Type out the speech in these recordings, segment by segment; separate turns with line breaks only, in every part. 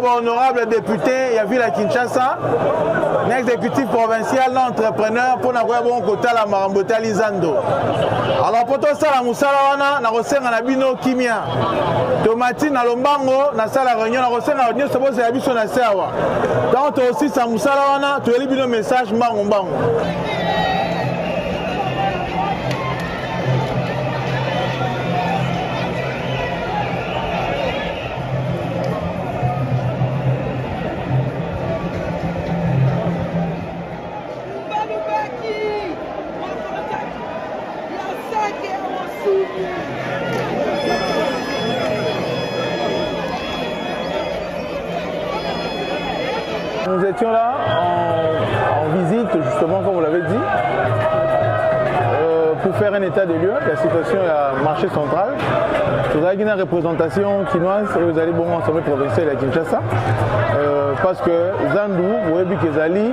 honorable député, il y a vu la Kinshasa, l'exécutif provincial, l'entrepreneur, pour n'avoir bon côté la marambotali zando. Alors pour tout ça, la moussala, na rosenga na bino kimia. Tomati na lombango, na sala réunion, na rosenga na se pose la biso na sewa. Donc aussi sa moussala, tu as bino message mbango mbango. Nous étions là en visite, justement, comme vous l'avez dit, pour faire un état de lieu de la situation à marché central. Vous avez une représentation chinoise et vous allez bon en sommet provincial à Kinshasa. Parce que Zandu, vous voyez que Zali,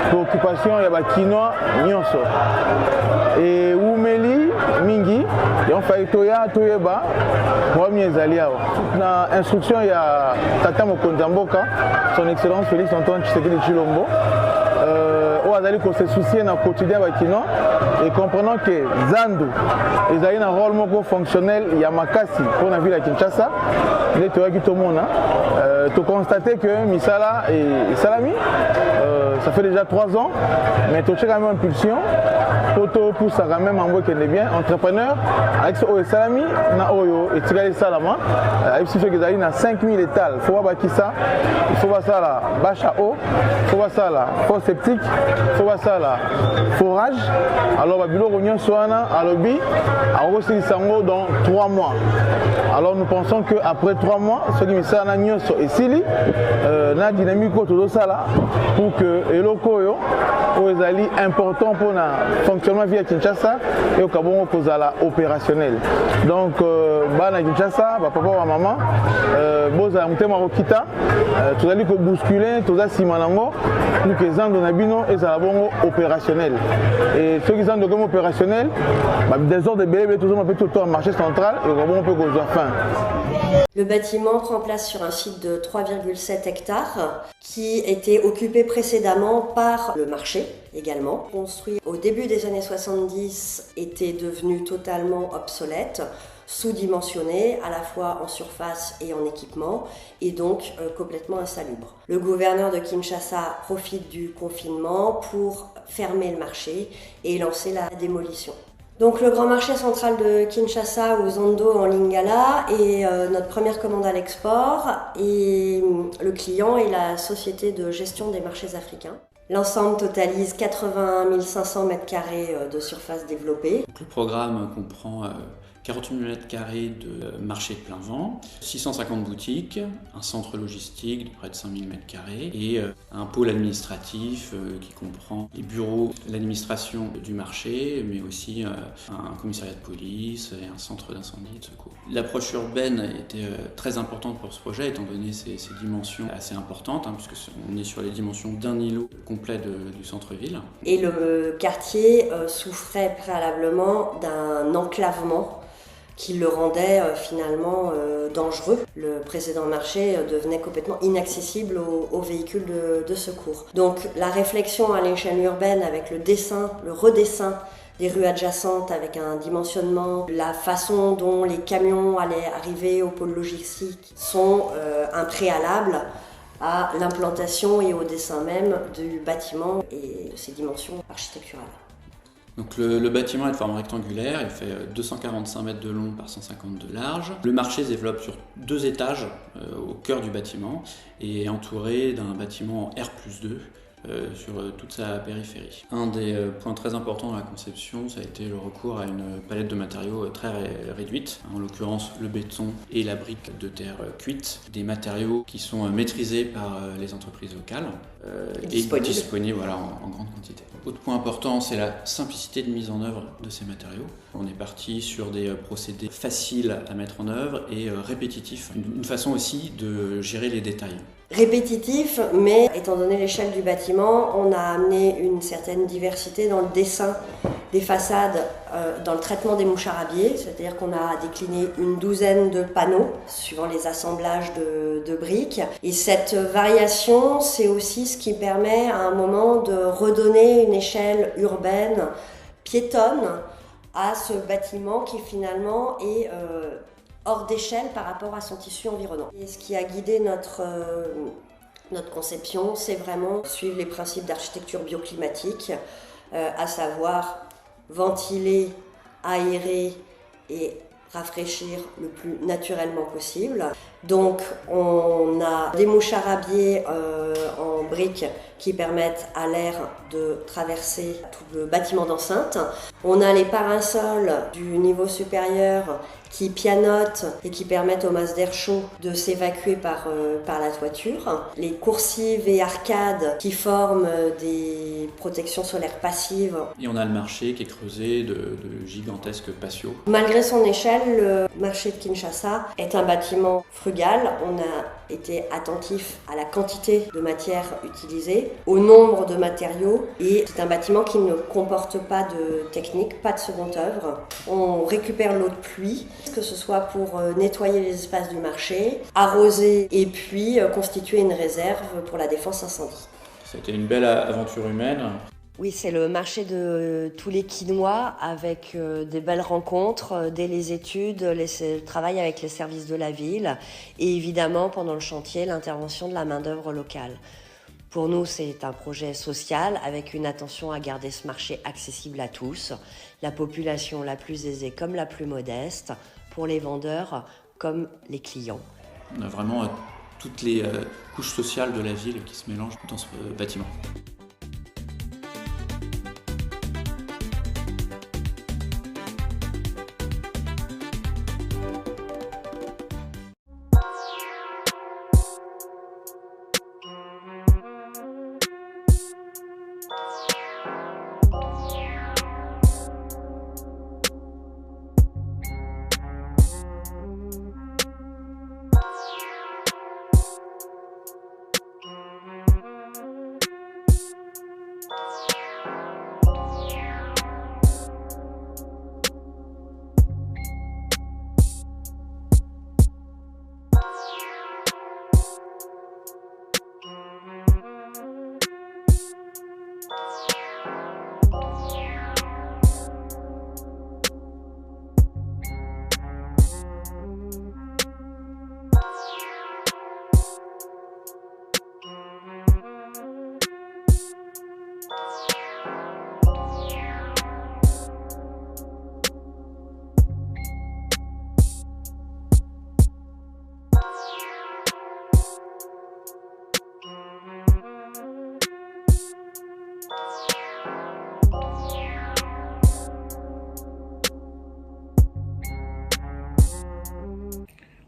préoccupation, il y a Kinois, Nyonso. Et Oumeli, Mingi, et on fait Toya, Toyeba, premier Zalia. Dans l'instruction, il y a Tata Mokonzamboka, son excellence Félix Antoine Tshisekedi Tshilombo. On se soucie dans le quotidien avec Kinois et comprenant que Zandu, ils ont un rôle fonctionnel, il y a Makasi pour la ville à Kinshasa. Tu constates que Misala et Salami, ça fait déjà 3 ans, mais tu as quand même impulsion. Pour ça quand même envoyer qu'elle est bien entrepreneur avec ce Oyo Salami na Oyo et Tigali Salama avec ce que ils ont 5000 étals. Il faut voir qui ça, il faut voir ça la bâche à eau, il faut voir ça la fosse septique, il faut voir ça la forage. Alors Babilo Rognon Soana à l'obbi à Rossi Sango dans 3 mois. Alors nous pensons qu'après 3 mois, ce qui me sert à Nyoso et Sili, na dynamique autour de ça là pour que les locaux est important pour le fonctionnement via Kinshasa et au Kabongo pour la opérationnel. Donc, à Kinshasa, papa ou maman, boza mutema rokita, tu as dit que bousculer, tu as simanango, pour que les gens de Nabino et la bongo opérationnel. Et ceux qui sont de comme opérationnel, des ordres de bébés, tout le monde peut tout le marché central et au Kabongo peut causer fin.
Le bâtiment prend place sur un site de 3,7 hectares qui était occupé précédemment par le marché également. Construit au début des années 70, était devenu totalement obsolète, sous-dimensionné à la fois en surface et en équipement et donc complètement insalubre. Le gouverneur de Kinshasa profite du confinement pour fermer le marché et lancer la démolition. Donc le grand marché central de Kinshasa au Zondo en Lingala est notre première commande à l'export et le client est la société de gestion des marchés africains. L'ensemble totalise 81 500 m² de surface développée.
Donc, le programme comprend 48 000 m² de marché plein vent, 650 boutiques, un centre logistique de près de 5 000 m² et un pôle administratif qui comprend les bureaux, l'administration du marché, mais aussi un commissariat de police et un centre d'incendie et de secours. L'approche urbaine était très importante pour ce projet étant donné ses dimensions assez importantes, puisqu'on est sur les dimensions d'un îlot complet du centre-ville.
Et le quartier souffrait préalablement d'un enclavement qui le rendait finalement dangereux. Le précédent marché devenait complètement inaccessible aux véhicules de secours. Donc la réflexion à l'échelle urbaine avec le redessin des rues adjacentes avec un dimensionnement, la façon dont les camions allaient arriver au pôle logistique sont un préalable à l'implantation et au dessin même du bâtiment et de ses dimensions architecturales.
Donc le bâtiment est de forme rectangulaire, il fait 245 mètres de long par 150 de large. Le marché se développe sur 2 étages au cœur du bâtiment et est entouré d'un bâtiment R+2 sur toute sa périphérie. Un des points très importants dans la conception, ça a été le recours à une palette de matériaux très réduite, en l'occurrence le béton et la brique de terre cuite, des matériaux qui sont maîtrisés par les entreprises locales et disponibles en grande quantité. Autre point important, c'est la simplicité de mise en œuvre de ces matériaux. On est parti sur des procédés faciles à mettre en œuvre et répétitifs, une façon aussi de gérer les détails.
Répétitif, mais étant donné l'échelle du bâtiment, on a amené une certaine diversité dans le dessin des façades dans le traitement des moucharabiés, c'est-à-dire qu'on a décliné une douzaine de panneaux suivant les assemblages de briques. Et cette variation, c'est aussi ce qui permet à un moment de redonner une échelle urbaine, piétonne, à ce bâtiment qui finalement est hors d'échelle par rapport à son tissu environnant. Et ce qui a guidé notre conception, c'est vraiment suivre les principes d'architecture bioclimatique, à savoir ventiler, aérer et rafraîchir le plus naturellement possible. Donc on a des moucharabiés en briques qui permettent à l'air de traverser tout le bâtiment d'enceinte. On a les parasols du niveau supérieur qui pianotent et qui permettent aux masses d'air chaud de s'évacuer par la toiture. Les coursives et arcades qui forment des protections solaires passives.
Et on a le marché qui est creusé de gigantesques patios.
Malgré son échelle, le marché de Kinshasa est un bâtiment frugal. On a été attentif à la quantité de matières utilisées, au nombre de matériaux, et c'est un bâtiment qui ne comporte pas de technique, pas de seconde œuvre. On récupère l'eau de pluie, que ce soit pour nettoyer les espaces du marché, arroser et puis constituer une réserve pour la défense incendie.
C'était une belle aventure humaine.
Oui, c'est le marché de tous les Quinois avec des belles rencontres dès les études, le travail avec les services de la ville et évidemment pendant le chantier, l'intervention de la main-d'œuvre locale. Pour nous, c'est un projet social avec une attention à garder ce marché accessible à tous, la population la plus aisée comme la plus modeste, pour les vendeurs comme les clients.
On a vraiment toutes les couches sociales de la ville qui se mélangent dans ce bâtiment.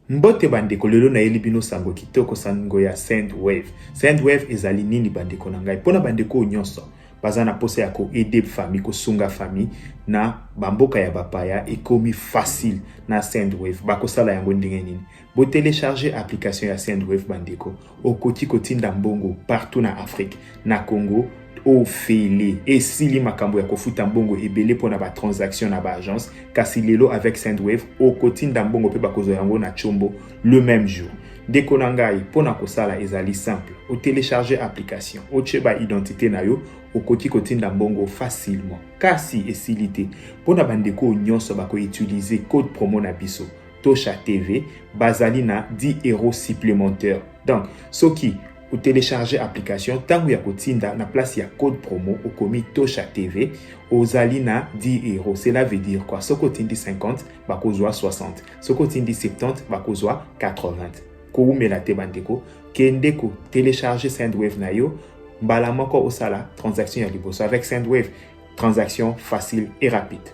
Mbote bandeko lelo na yeli bino sango kitoko sango ya Sendwave. Sendwave ezali nini bandeko na ngai? Pona bandeko nyonso baza na posa ya ko aider famille, ko sunga famille na bamboka ya bapaya ekomi facile na Sendwave. Bakosala yango ndenge nini? Bo télécharger application ya Sendwave bandeko. Okoti kotinda mbongo partout na Afrique, na Congo, au fele esili makambo ya kofuta mbongo ebele pona ba transaction na ba agence kasi lelo avec Sendwave au kotinda mbongo pe bakozo yango na chombo le même jour. Deko na ngai pona kosala ezali simple, au télécharger application, au cheba identité na yo, au koti kotinda mbongo facilement. Kasi esilité pona bandeko nyonso bako utiliser code promo na biso Tosha TV bazali na 10 € supplémentaires. Donc soki ou télécharger application tangu ya kotinda na place ya code promo au komi Tosha TV ozali na 10 €. Cela veut dire quoi? Soko tindi 50 bakozwa 60, soko tindi 70 bakozwa 80. Koumela te bandeko kende ko télécharger Sendwave na yo mbala moko osala transaction ya liboso avec Sendwave, transaction facile et rapide.